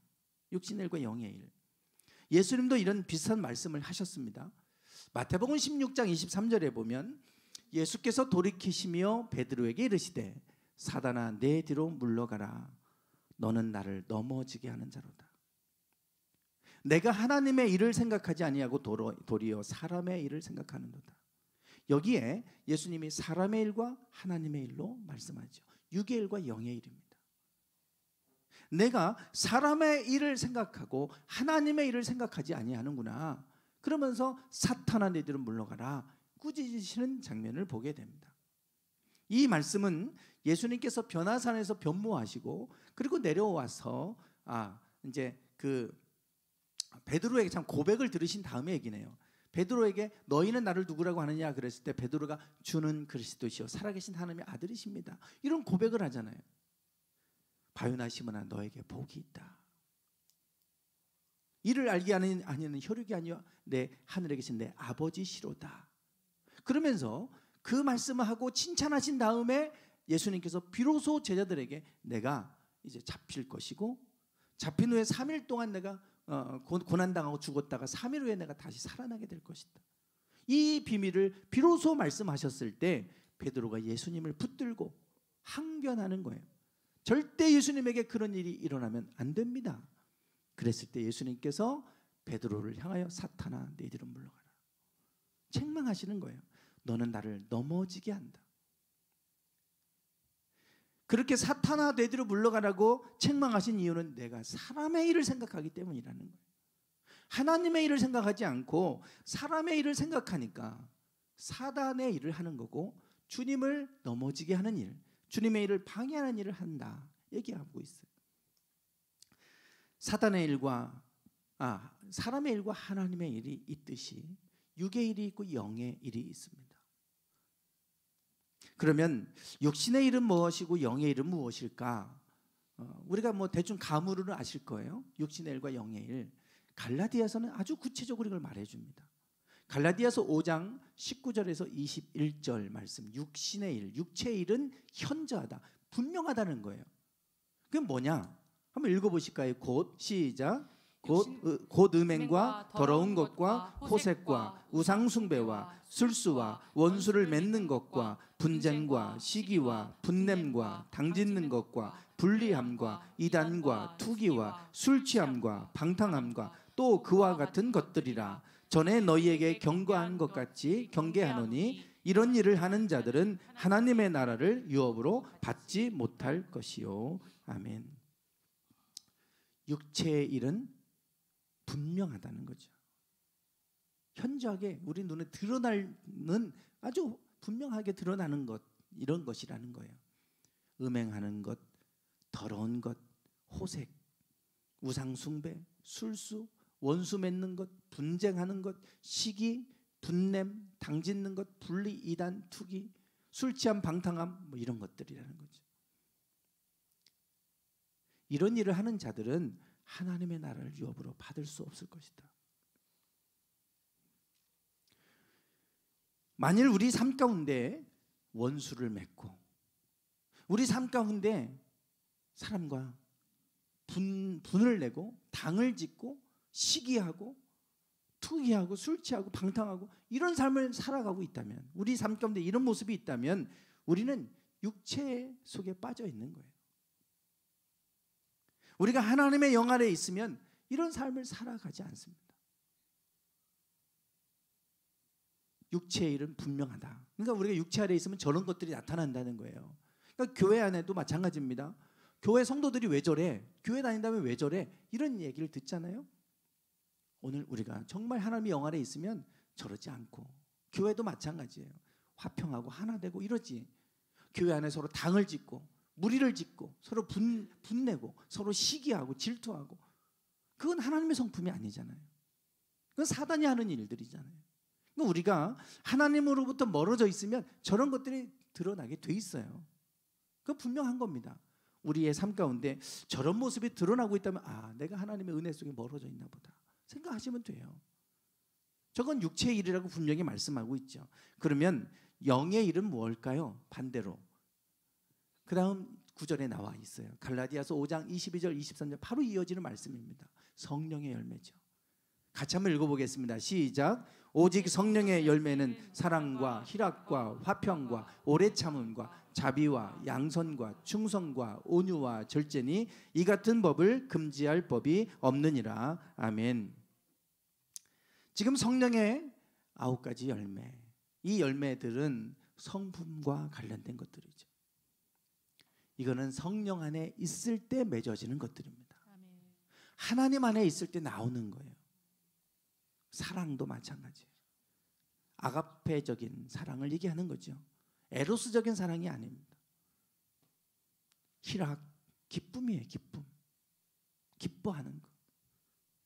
육신의 일과 영의 일. 예수님도 이런 비슷한 말씀을 하셨습니다. 마태복음 16장 23절에 보면 예수께서 돌이키시며 베드로에게 이르시되 사단아 내 뒤로 물러가라. 너는 나를 넘어지게 하는 자로다. 내가 하나님의 일을 생각하지 아니하고 도리어 사람의 일을 생각하는도다. 여기에 예수님이 사람의 일과 하나님의 일로 말씀하죠. 육의 일과 영의 일입니다. 내가 사람의 일을 생각하고 하나님의 일을 생각하지 아니하는구나. 그러면서 사탄아 내 뒤로 물러가라 꾸짖으시는 장면을 보게 됩니다. 이 말씀은 예수님께서 변화산에서 변모하시고 그리고 내려와서 이제 그 베드로에게 참 고백을 들으신 다음에 얘기네요. 베드로에게 너희는 나를 누구라고 하느냐 그랬을 때 베드로가 주는 그리스도시요 살아계신 하나님의 아들이십니다. 이런 고백을 하잖아요. 바요나 시몬아 너에게 복이 있다. 이를 알게 하는 아니는 혈육이 아니요 내 하늘에 계신 내 아버지시로다. 그러면서 그 말씀을 하고 칭찬하신 다음에 예수님께서 비로소 제자들에게 내가 이제 잡힐 것이고 잡힌 후에 3일 동안 내가 고난당하고 죽었다가 3일 후에 내가 다시 살아나게 될 것이다. 이 비밀을 비로소 말씀하셨을 때 베드로가 예수님을 붙들고 항변하는 거예요. 절대 예수님에게 그런 일이 일어나면 안 됩니다. 그랬을 때 예수님께서 베드로를 향하여 사탄아 내 뒤로 물러가라. 책망하시는 거예요. 너는 나를 넘어지게 한다. 그렇게 사탄아 내 뒤로 물러가라고 책망하신 이유는 내가 사람의 일을 생각하기 때문이라는 거예요. 하나님의 일을 생각하지 않고 사람의 일을 생각하니까 사단의 일을 하는 거고 주님을 넘어지게 하는 일, 주님의 일을 방해하는 일을 한다 얘기하고 있어요. 사단의 일과 사람의 일과 하나님의 일이 있듯이 육의 일이 있고 영의 일이 있습니다. 그러면 육신의 일은 무엇이고 영의 일은 무엇일까? 우리가 뭐 대충 감으로는 아실 거예요. 육신의 일과 영의 일. 갈라디아서는 아주 구체적으로 이걸 말해줍니다. 갈라디아서 5장 19절에서 21절 말씀, 육신의 일, 육체의 일은 현저하다, 분명하다는 거예요. 그게 뭐냐? 한번 읽어보실까요? 곧 시작. 곧 음행과 더러운 것과 호색과 우상숭배와 술수와 원수를 맺는 것과 분쟁과 시기와 분냄과 당짓는 것과 불리함과 이단과 투기와 술취함과 방탕함과 또 그와 같은 것들이라. 전에 너희에게 경고한 것 같이 경계하노니 이런 일을 하는 자들은 하나님의 나라를 유업으로 받지 못할 것이요. 아멘. 육체의 일은 분명하다는 거죠. 현저하게 우리 눈에 드러나는, 아주 분명하게 드러나는 것, 이런 것이라는 거예요. 음행하는 것, 더러운 것, 호색, 우상숭배, 술수, 원수 맺는 것, 분쟁하는 것, 시기, 분냄, 당짓는 것, 분리, 이단, 투기, 술취함, 방탕함, 뭐 이런 것들이라는 거죠. 이런 일을 하는 자들은 하나님의 나라를 유업으로 받을 수 없을 것이다. 만일 우리 삶 가운데 원수를 맺고 우리 삶 가운데 사람과 분을 내고 당을 짓고 시기하고 투기하고 술 취하고 방탕하고 이런 삶을 살아가고 있다면, 우리 삶 가운데 이런 모습이 있다면 우리는 육체 속에 빠져 있는 거예요. 우리가 하나님의 영 아래에 있으면 이런 삶을 살아가지 않습니다. 육체의 일은 분명하다. 그러니까 우리가 육체 아래에 있으면 저런 것들이 나타난다는 거예요. 그러니까 교회 안에도 마찬가지입니다. 교회 성도들이 왜 저래? 교회 다닌다면 왜 저래? 이런 얘기를 듣잖아요. 오늘 우리가 정말 하나님의 영 아래에 있으면 저러지 않고, 교회도 마찬가지예요. 화평하고 하나 되고 이러지. 교회 안에 서로 당을 짓고 무리를 짓고 서로 분내고 서로 시기하고 질투하고, 그건 하나님의 성품이 아니잖아요. 그건 사단이 하는 일들이잖아요. 그러니까 우리가 하나님으로부터 멀어져 있으면 저런 것들이 드러나게 돼 있어요. 그건 분명한 겁니다. 우리의 삶 가운데 저런 모습이 드러나고 있다면 내가 하나님의 은혜 속에 멀어져 있나 보다 생각하시면 돼요. 저건 육체의 일이라고 분명히 말씀하고 있죠. 그러면 영의 일은 무엇일까요? 반대로 그 다음 구절에 나와 있어요. 갈라디아서 5장 22절 23절 바로 이어지는 말씀입니다. 성령의 열매죠. 같이 한번 읽어보겠습니다. 시작. 오직 성령의 열매는 사랑과 희락과 화평과 오래 참음과 자비와 양선과 충성과 온유와 절제니 이 같은 법을 금지할 법이 없느니라. 아멘. 지금 성령의 9가지 열매, 이 열매들은 성품과 관련된 것들이죠. 이거는 성령 안에 있을 때 맺어지는 것들입니다. 하나님 안에 있을 때 나오는 거예요. 사랑도 마찬가지예요. 아가페적인 사랑을 얘기하는 거죠. 에로스적인 사랑이 아닙니다. 희락, 기쁨이에요. 기쁨. 기뻐하는 것.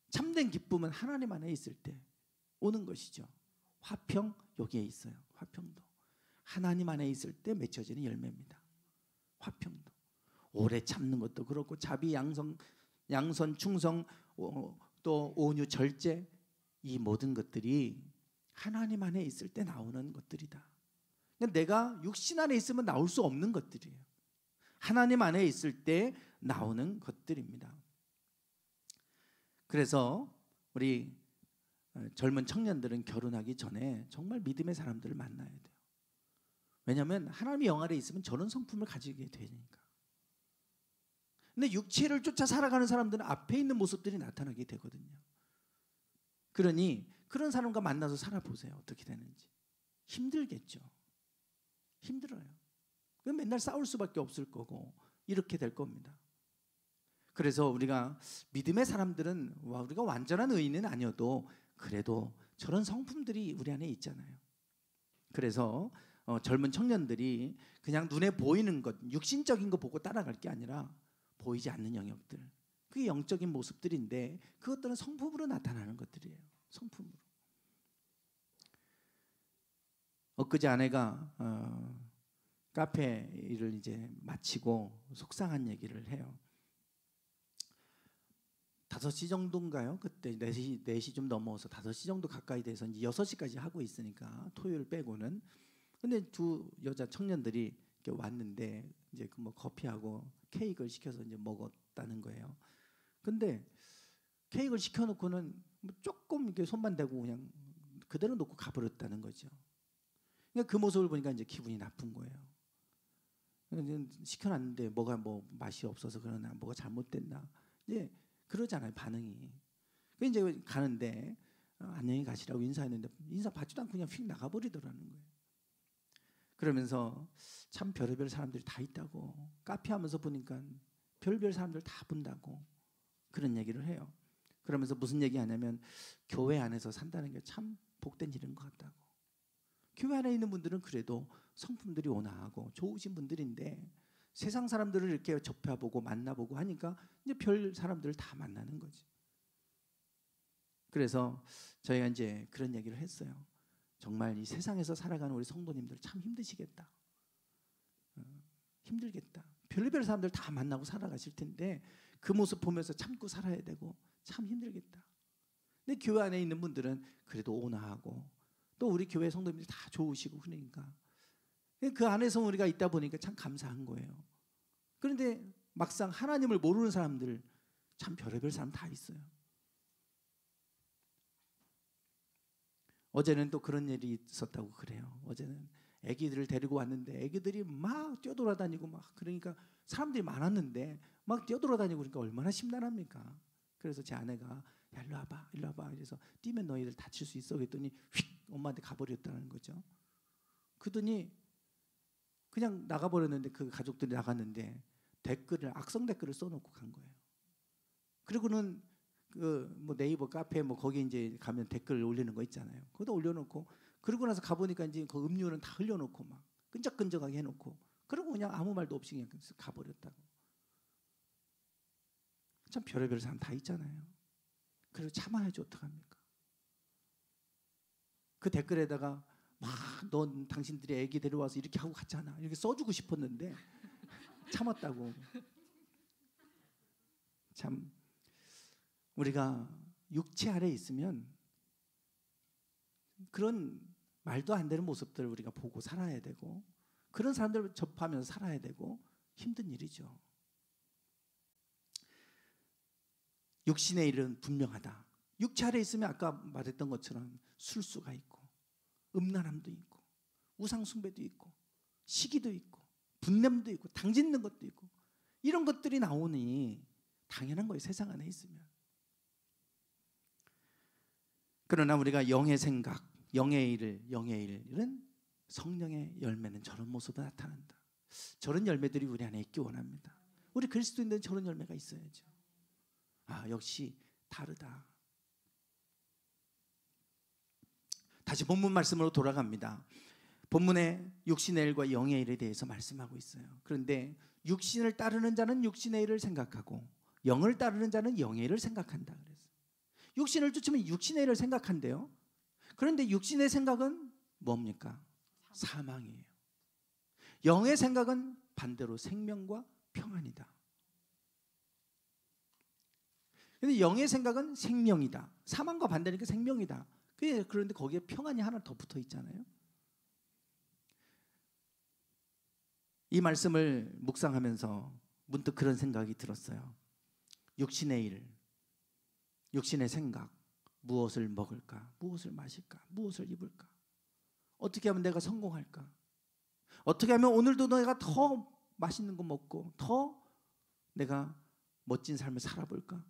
참된 기쁨은 하나님 안에 있을 때 오는 것이죠. 화평, 여기에 있어요. 화평도 하나님 안에 있을 때 맺혀지는 열매입니다. 화평도. 오래 참는 것도 그렇고, 자비, 양선, 충성, 또 온유, 절제, 이 모든 것들이 하나님 안에 있을 때 나오는 것들이다. 그러니까 내가 육신 안에 있으면 나올 수 없는 것들이에요. 하나님 안에 있을 때 나오는 것들입니다. 그래서 우리 젊은 청년들은 결혼하기 전에 정말 믿음의 사람들을 만나야 돼요. 왜냐하면 하나님의 영 아래에 있으면 저런 성품을 가지게 되니까. 근데 육체를 쫓아 살아가는 사람들은 앞에 있는 모습들이 나타나게 되거든요. 그러니 그런 사람과 만나서 살아보세요. 어떻게 되는지. 힘들겠죠. 힘들어요. 그럼 맨날 싸울 수밖에 없을 거고 이렇게 될 겁니다. 그래서 우리가 믿음의 사람들은 우리가 완전한 의인은 아니어도 그래도 저런 성품들이 우리 안에 있잖아요. 그래서 젊은 청년들이 그냥 눈에 보이는 것, 육신적인 거 보고 따라갈 게 아니라 보이지 않는 영역들, 그게 영적인 모습들인데 그것들은 성품으로 나타나는 것들이에요. 성품으로. 엊그제 아내가 카페 일을 이제 마치고 속상한 얘기를 해요. 5시 정도인가요? 그때 4시 좀 넘어서 5시 정도 가까이 돼서 이제 6시까지 하고 있으니까 토요일 빼고는. 근데 두 여자 청년들이 이렇게 왔는데 이제 그 뭐 커피하고 케이크를 시켜서 이제 먹었다는 거예요. 근데 케이크를 시켜놓고는 뭐 조금 이렇게 손만 대고 그냥 그대로 놓고 가버렸다는 거죠. 그러니까 그 모습을 보니까 이제 기분이 나쁜 거예요. 시켜놨는데 뭐가 뭐 맛이 없어서 그러나 뭐가 잘못됐나 이제 그러잖아요, 반응이. 그 이제 가는데 안녕히 가시라고 인사했는데 인사 받지도 않고 그냥 휙 나가버리더라는 거예요. 그러면서 참 별의별 사람들이 다 있다고, 카페 하면서 보니까 별별 사람들 다 본다고 그런 얘기를 해요. 그러면서 무슨 얘기 하냐면 교회 안에서 산다는 게 참 복된 일인 것 같다고. 교회 안에 있는 분들은 그래도 성품들이 온화하고 좋으신 분들인데 세상 사람들을 이렇게 접해보고 만나보고 하니까 이제 별 사람들을 다 만나는 거지. 그래서 저희가 이제 그런 얘기를 했어요. 정말 이 세상에서 살아가는 우리 성도님들 참 힘드시겠다. 힘들겠다. 별의별 사람들 다 만나고 살아가실 텐데 그 모습 보면서 참고 살아야 되고 참 힘들겠다. 근데 교회 안에 있는 분들은 그래도 온화하고 또 우리 교회 성도님들이 다 좋으시고 그러니까 그 안에서 우리가 있다 보니까 참 감사한 거예요. 그런데 막상 하나님을 모르는 사람들 참 별의별 사람 다 있어요. 어제는 또 그런 일이 있었다고 그래요. 어제는 아기들을 데리고 왔는데 아기들이 막 뛰어돌아다니고 막 그러니까 사람들이 많았는데 막 뛰어돌아다니고 그러니까 얼마나 심란합니까? 그래서 제 아내가 야, 일로 와봐, 일로 와봐. 그래서 뛰면 너희들 다칠 수 있어. 그랬더니 휙 엄마한테 가버렸다는 거죠. 그러더니 그냥 나가버렸는데 그 가족들이 나갔는데 악성 댓글을 써놓고 간 거예요. 그리고는 그 뭐 네이버 카페 뭐 거기 이제 가면 댓글 올리는 거 있잖아요. 거기다 올려놓고 그러고 나서 가보니까 이제 그 음료는 다 흘려놓고 막 끈적끈적하게 해놓고 그리고 그냥 아무 말도 없이 그냥 가버렸다고. 참 별의별 사람 다 있잖아요. 그래서 참아야지 어떡합니까? 그 댓글에다가 막 넌 당신들이 애기 데려와서 이렇게 하고 갔잖아 이렇게 써주고 싶었는데 참았다고. 참 우리가 육체 아래에 있으면 그런 말도 안 되는 모습들을 우리가 보고 살아야 되고 그런 사람들을 접하면서 살아야 되고 힘든 일이죠. 육신의 일은 분명하다. 육체 아래에 있으면 아까 말했던 것처럼 술수가 있고 음란함도 있고 우상숭배도 있고 시기도 있고 분냄도 있고 당짓는 것도 있고 이런 것들이 나오니 당연한 거예요. 세상 안에 있으면. 그러나 우리가 영의 생각, 영의 일은 성령의 열매는 저런 모습으로 나타난다. 저런 열매들이 우리 안에 있기 원합니다. 우리 그리스도인들은 저런 열매가 있어야죠. 아, 역시 다르다. 다시 본문 말씀으로 돌아갑니다. 본문에 육신의 일과 영의 일에 대해서 말씀하고 있어요. 그런데 육신을 따르는 자는 육신의 일을 생각하고 영을 따르는 자는 영의 일을 생각한다 그랬어요. 육신을 쫓으면 육신의 일을 생각한대요. 그런데 육신의 생각은 뭡니까? 사망이에요. 영의 생각은 반대로 생명과 평안이다. 근데 영의 생각은 생명이다. 사망과 반대니까 생명이다. 그런데 거기에 평안이 하나 더 붙어 있잖아요. 이 말씀을 묵상하면서 문득 그런 생각이 들었어요. 육신의 일, 육신의 생각, 무엇을 먹을까? 무엇을 마실까? 무엇을 입을까? 어떻게 하면 내가 성공할까? 어떻게 하면 오늘도 내가 더 맛있는 거 먹고 더 내가 멋진 삶을 살아볼까?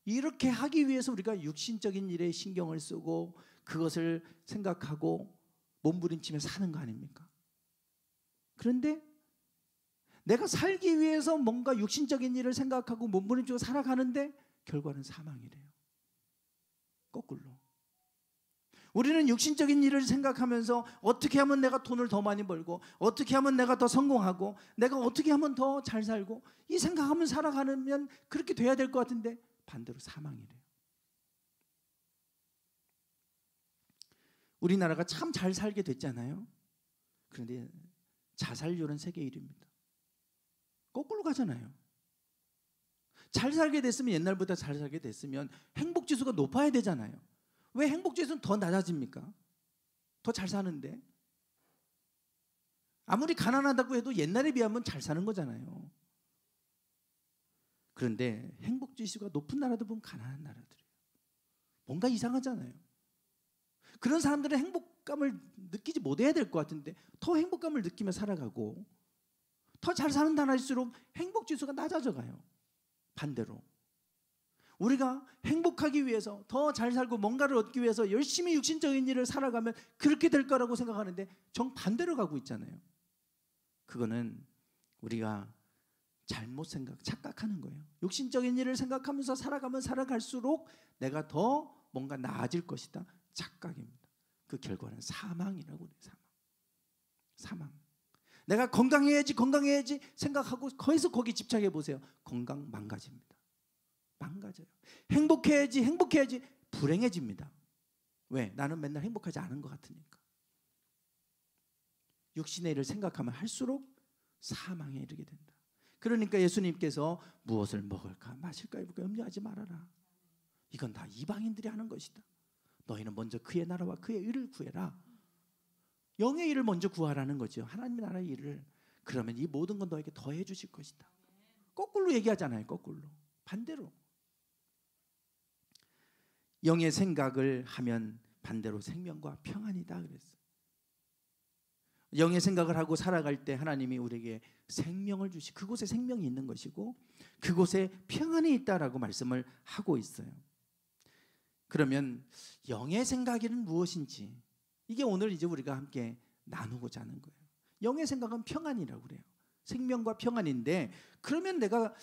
이렇게 하기 위해서 우리가 육신적인 일에 신경을 쓰고 그것을 생각하고 몸부림치며 사는 거 아닙니까? 그런데 내가 살기 위해서 뭔가 육신적인 일을 생각하고 몸부림치고 살아가는데 결과는 사망이래요. 거꾸로. 우리는 육신적인 일을 생각하면서 어떻게 하면 내가 돈을 더 많이 벌고, 어떻게 하면 내가 더 성공하고, 내가 어떻게 하면 더 잘 살고, 이 생각하면 살아가면 그렇게 돼야 될 것 같은데 반대로 사망이래요. 우리나라가 참 잘 살게 됐잖아요. 그런데 자살률은 세계 1위입니다. 거꾸로 가잖아요. 잘 살게 됐으면, 옛날보다 잘 살게 됐으면 행복지수가 높아야 되잖아요. 왜 행복지수는 더 낮아집니까? 더 잘 사는데. 아무리 가난하다고 해도 옛날에 비하면 잘 사는 거잖아요. 그런데 행복지수가 높은 나라도 보면 가난한 나라들이에요. 뭔가 이상하잖아요. 그런 사람들은 행복감을 느끼지 못해야 될 것 같은데 더 행복감을 느끼며 살아가고, 더 잘 사는 나라일수록 행복지수가 낮아져 가요. 반대로 우리가 행복하기 위해서, 더 잘 살고 뭔가를 얻기 위해서 열심히 육신적인 일을 살아가면 그렇게 될 거라고 생각하는데 정반대로 가고 있잖아요. 그거는 우리가 잘못 착각하는 거예요. 육신적인 일을 생각하면서 살아가면 살아갈수록 내가 더 뭔가 나아질 것이다. 착각입니다. 그 결과는 사망이라고 해요. 사망. 내가 건강해야지 생각하고 거기서 거기 집착해 보세요. 건강 망가집니다. 망가져요. 행복해야지 불행해집니다. 왜? 나는 맨날 행복하지 않은 것 같으니까. 육신의 일을 생각하면 할수록 사망에 이르게 된다. 그러니까 예수님께서 무엇을 먹을까 마실까 입을까 염려하지 말아라. 이건 다 이방인들이 하는 것이다. 너희는 먼저 그의 나라와 그의 의를 구해라. 영의 일을 먼저 구하라는 거죠. 하나님의 나라의 일을. 그러면 이 모든 건 너에게 더해 주실 것이다. 거꾸로 얘기하잖아요. 거꾸로. 반대로. 영의 생각을 하면 반대로 생명과 평안이다 그랬어요. 영의 생각을 하고 살아갈 때 하나님이 우리에게 생명을 주시, 그곳에 생명이 있는 것이고 그곳에 평안이 있다라고 말씀을 하고 있어요. 그러면 영의 생각에는 무엇인지, 이게 오늘 이제 우리가 함께 나누고자 하는 거예요. 영의 생각은 평안이라고 그래요. 생명과 평안인데, 그러면 내가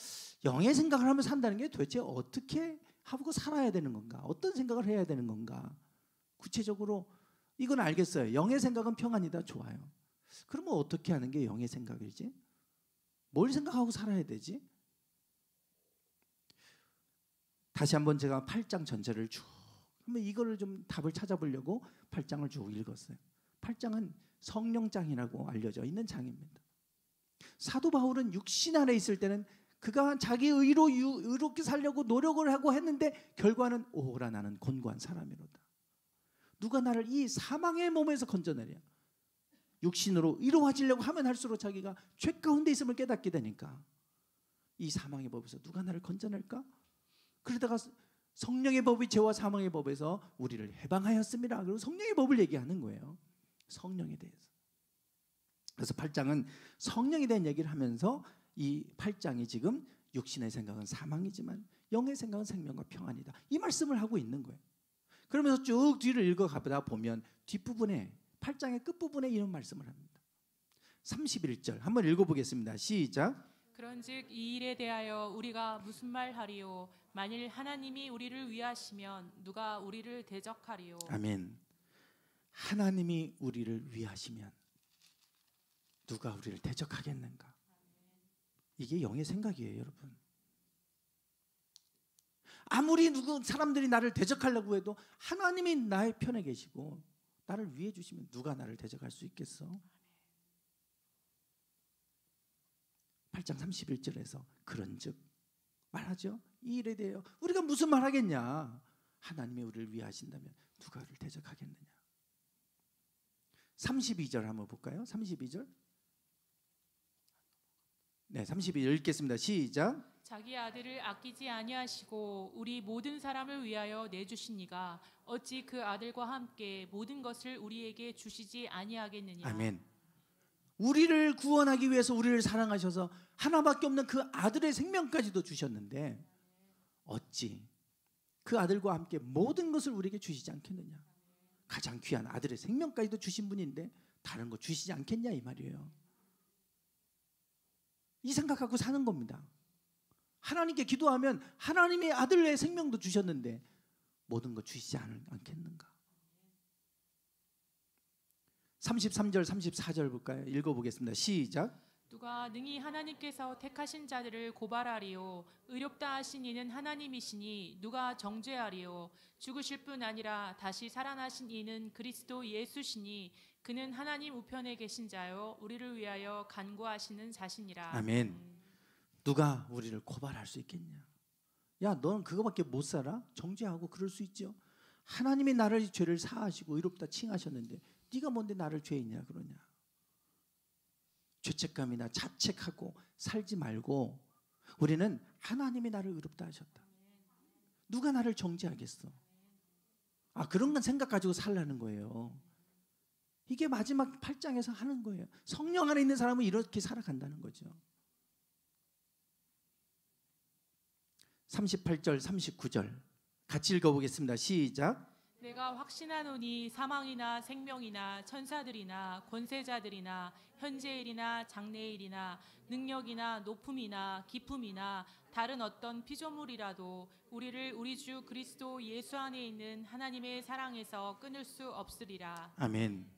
영의 생각을 하며 산다는 게 도대체 어떻게 하고 살아야 되는 건가? 어떤 생각을 해야 되는 건가? 구체적으로 이건 알겠어요. 영의 생각은 평안이다. 좋아요. 그러면 어떻게 하는 게 영의 생각이지? 뭘 생각하고 살아야 되지? 다시 한번 제가 8장 전체를 쭉, 그러면 이거를 좀 답을 찾아보려고 8장을 쭉 읽었어요. 8장은 성령장이라고 알려져 있는 장입니다. 사도 바울은 육신 안에 있을 때는 그가 자기 의로 의롭게 살려고 노력을 하고 했는데 결과는 오호라 나는 곤고한 사람이로다. 누가 나를 이 사망의 몸에서 건져내랴. 육신으로 의로워지려고 하면 할수록 자기가 죄 가운데 있음을 깨닫게 되니까 이 사망의 법에서 누가 나를 건져낼까? 그러다가 성령의 법이 죄와 사망의 법에서 우리를 해방하였습니다. 그리고 성령의 법을 얘기하는 거예요. 성령에 대해서. 그래서 8장은 성령에 대한 얘기를 하면서 이 8장이 지금 육신의 생각은 사망이지만 영의 생각은 생명과 평안이다. 이 말씀을 하고 있는 거예요. 그러면서 쭉 뒤를 읽어가다 보면 뒷부분에 8장의 끝부분에 이런 말씀을 합니다. 31절 한번 읽어보겠습니다. 시작. 그런즉 이 일에 대하여 우리가 무슨 말하리요? 만일 하나님이 우리를 위하시면 누가 우리를 대적하리요? 아멘. 하나님이 우리를 위하시면 누가 우리를 대적하겠는가? 이게 영의 생각이에요, 여러분. 아무리 사람들이 나를 대적하려고 해도 하나님이 나의 편에 계시고 나를 위해 주시면 누가 나를 대적할 수 있겠어? 8장 31절에서 그런즉 말하죠. 이 일에 대하여 우리가 무슨 말 하겠냐? 하나님이 우리를 위하신다면 누가 우리를 대적하겠느냐? 32절 한번 볼까요? 32절. 네, 32절 읽겠습니다. 시작. 자기 아들을 아끼지 아니하시고 우리 모든 사람을 위하여 내주시니가 어찌 그 아들과 함께 모든 것을 우리에게 주시지 아니하겠느냐? 아멘. 우리를 구원하기 위해서 우리를 사랑하셔서 하나밖에 없는 그 아들의 생명까지도 주셨는데 어찌 그 아들과 함께 모든 것을 우리에게 주시지 않겠느냐? 가장 귀한 아들의 생명까지도 주신 분인데 다른 거 주시지 않겠냐 이 말이에요. 이 생각하고 사는 겁니다. 하나님께 기도하면 하나님의 아들의 생명도 주셨는데 모든 거 주시지 않겠는가? 33절 34절 볼까요? 읽어보겠습니다. 시작. 누가 능히 하나님께서 택하신 자들을 고발하리요 의롭다 하신 이는 하나님이시니 누가 정죄하리요 죽으실 뿐 아니라 다시 살아나신 이는 그리스도 예수시니 그는 하나님 우편에 계신 자요 우리를 위하여 간구하시는 자시니라. 아멘. 누가 우리를 고발할 수 있겠냐? 야, 너는 그거밖에 못 살아? 정죄하고 그럴 수 있죠. 하나님이 나를 죄를 사하시고 의롭다 칭하셨는데 네가 뭔데 나를 죄인이야 그러냐? 죄책감이나 자책하고 살지 말고 우리는 하나님이 나를 의롭다 하셨다. 누가 나를 정죄하겠어? 그런 건 생각 가지고 살라는 거예요. 이게 마지막 8장에서 하는 거예요. 성령 안에 있는 사람은 이렇게 살아간다는 거죠. 38절 39절 같이 읽어보겠습니다. 시작. 내가 확신하노니 사망이나 생명이나 천사들이나 권세자들이나 현재일이나 장래일이나 능력이나 높음이나 깊음이나 다른 어떤 피조물이라도 우리를 우리 주 그리스도 예수 안에 있는 하나님의 사랑에서 끊을 수 없으리라. 아멘.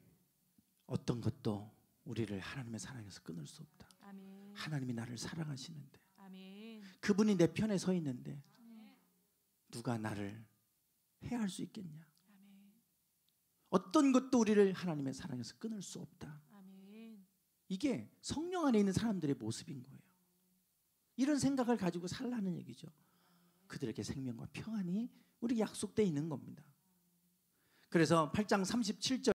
어떤 것도 우리를 하나님의 사랑에서 끊을 수 없다. 아멘. 하나님이 나를 사랑하시는데 아멘. 그분이 내 편에 서 있는데 누가 나를 해할 수 있겠냐? 아멘. 어떤 것도 우리를 하나님의 사랑에서 끊을 수 없다. 아멘. 이게 성령 안에 있는 사람들의 모습인 거예요. 이런 생각을 가지고 살라는 얘기죠. 그들에게 생명과 평안이 우리 약속되어 있는 겁니다. 그래서 8장 37절